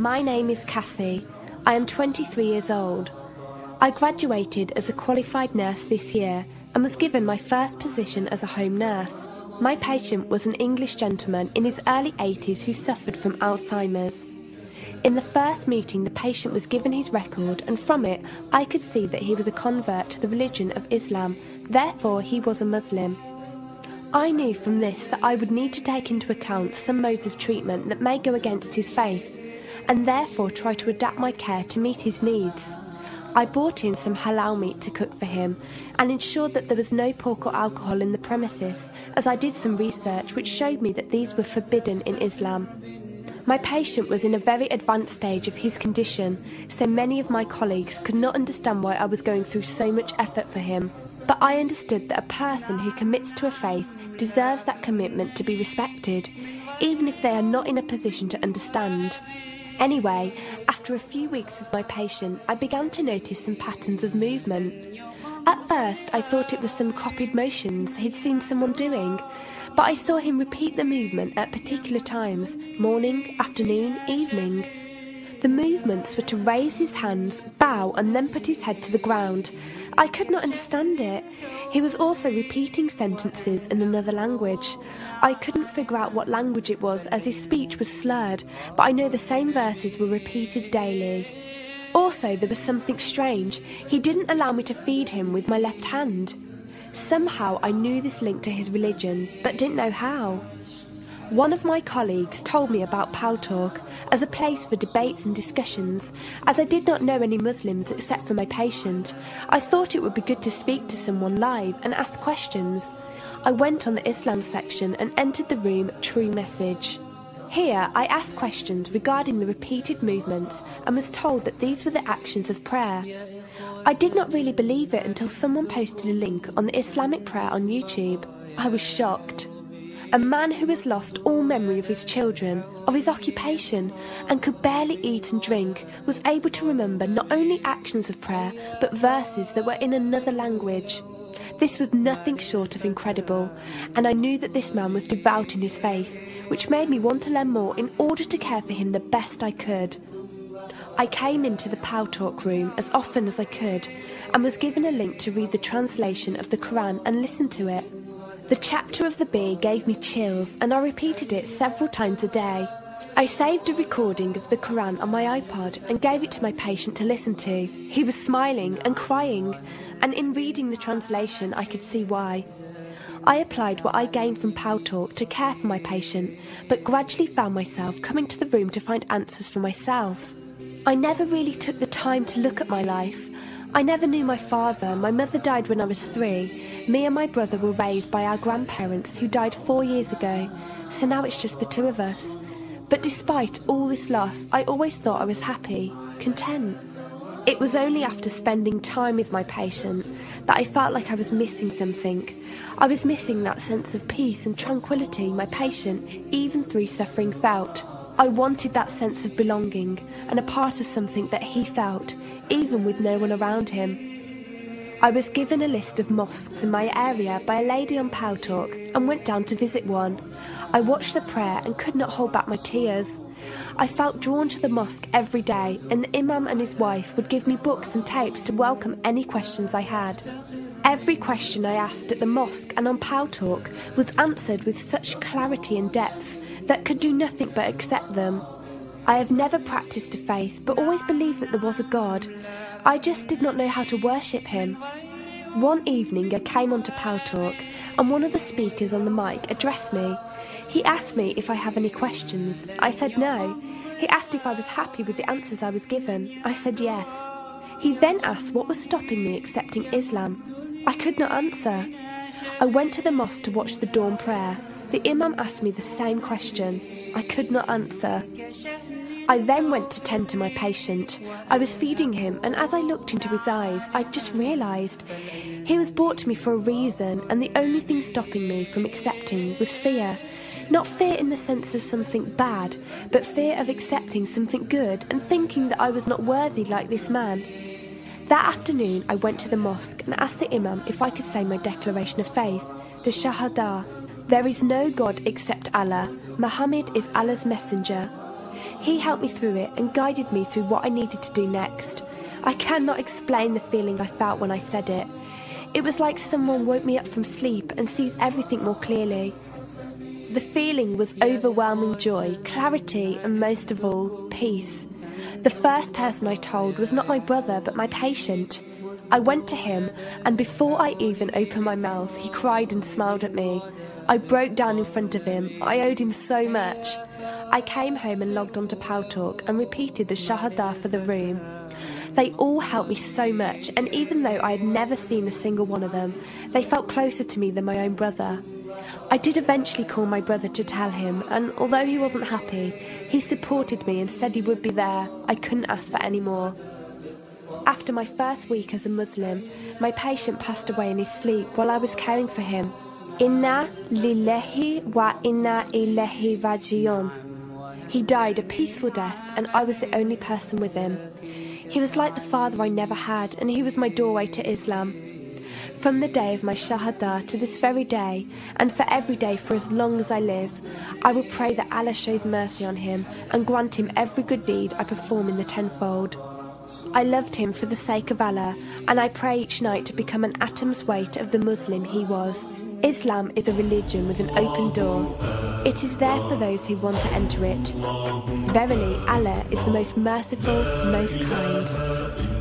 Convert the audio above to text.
My name is Kessy. I am 23 years old. I graduated as a qualified nurse this year and was given my first position as a home nurse. My patient was an English gentleman in his early 80s who suffered from Alzheimer's. In the first meeting, the patient was given his record, and from it I could see that he was a convert to the religion of Islam, therefore he was a Muslim. I knew from this that I would need to take into account some modes of treatment that may go against his faith, and therefore try to adapt my care to meet his needs. I bought in some halal meat to cook for him and ensured that there was no pork or alcohol in the premises, as I did some research which showed me that these were forbidden in Islam. My patient was in a very advanced stage of his condition, so many of my colleagues could not understand why I was going through so much effort for him. But I understood that a person who commits to a faith deserves that commitment to be respected, even if they are not in a position to understand. Anyway, after a few weeks with my patient, I began to notice some patterns of movement. At first, I thought it was some copied motions he'd seen someone doing, but I saw him repeat the movement at particular times, morning, afternoon, evening. The movements were to raise his hands, bow, and then put his head to the ground. I could not understand it. He was also repeating sentences in another language. I couldn't figure out what language it was as his speech was slurred, but I know the same verses were repeated daily. Also, there was something strange. He didn't allow me to feed him with my left hand. Somehow I knew this linked to his religion, but didn't know how. One of my colleagues told me about Pal Talk as a place for debates and discussions. As I did not know any Muslims except for my patient, I thought it would be good to speak to someone live and ask questions. I went on the Islam section and entered the room True Message. Here I asked questions regarding the repeated movements and was told that these were the actions of prayer. I did not really believe it until someone posted a link on the Islamic prayer on YouTube. I was shocked. A man who has lost all memory of his children, of his occupation, and could barely eat and drink, was able to remember not only actions of prayer, but verses that were in another language. This was nothing short of incredible, and I knew that this man was devout in his faith, which made me want to learn more in order to care for him the best I could. I came into the Pal Talk room as often as I could, and was given a link to read the translation of the Quran and listen to it. The chapter of the bee gave me chills, and I repeated it several times a day. I saved a recording of the Quran on my iPod and gave it to my patient to listen to. He was smiling and crying, and in reading the translation I could see why. I applied what I gained from Pal Talk to care for my patient, but gradually found myself coming to the room to find answers for myself. I never really took the time to look at my life. I never knew my father. My mother died when I was 3. Me and my brother were raised by our grandparents who died 4 years ago, so now it's just the two of us. But despite all this loss, I always thought I was happy, content. It was only after spending time with my patient that I felt like I was missing something. I was missing that sense of peace and tranquility my patient, even through suffering, felt. I wanted that sense of belonging and a part of something that he felt, even with no one around him. I was given a list of mosques in my area by a lady on Pal Talk and went down to visit one. I watched the prayer and could not hold back my tears. I felt drawn to the mosque every day, and the imam and his wife would give me books and tapes to welcome any questions I had. Every question I asked at the mosque and on Pal Talk was answered with such clarity and depth that could do nothing but accept them. I have never practiced a faith, but always believed that there was a God. I just did not know how to worship him. One evening I came onto Pal Talk, and one of the speakers on the mic addressed me. He asked me if I have any questions. I said no. He asked if I was happy with the answers I was given. I said yes. He then asked what was stopping me accepting Islam. I could not answer. I went to the mosque to watch the dawn prayer. The imam asked me the same question. I could not answer. I then went to tend to my patient. I was feeding him, and as I looked into his eyes, I just realised he was brought to me for a reason, and the only thing stopping me from accepting was fear. Not fear in the sense of something bad, but fear of accepting something good and thinking that I was not worthy like this man. That afternoon I went to the mosque and asked the imam if I could say my declaration of faith, the Shahada. There is no God except Allah. Muhammad is Allah's messenger. He helped me through it and guided me through what I needed to do next. I cannot explain the feeling I felt when I said it. It was like someone woke me up from sleep and sees everything more clearly. The feeling was overwhelming joy, clarity, and most of all, peace. The first person I told was not my brother, but my patient. I went to him, and before I even opened my mouth, he cried and smiled at me. I broke down in front of him. I owed him so much. I came home and logged onto Paltalk and repeated the Shahada for the room. They all helped me so much, and even though I had never seen a single one of them, they felt closer to me than my own brother. I did eventually call my brother to tell him, and although he wasn't happy, he supported me and said he would be there. I couldn't ask for any more. After my first week as a Muslim, my patient passed away in his sleep while I was caring for him. Inna lillahi wa inna ilaihi raji'un. He died a peaceful death, and I was the only person with him. He was like the father I never had, and he was my doorway to Islam. From the day of my Shahada to this very day, and for every day for as long as I live, I will pray that Allah shows mercy on him and grant him every good deed I perform in the tenfold. I loved him for the sake of Allah, and I pray each night to become an atom's weight of the Muslim he was. Islam is a religion with an open door. It is there for those who want to enter it. Verily, Allah is the most merciful, most kind.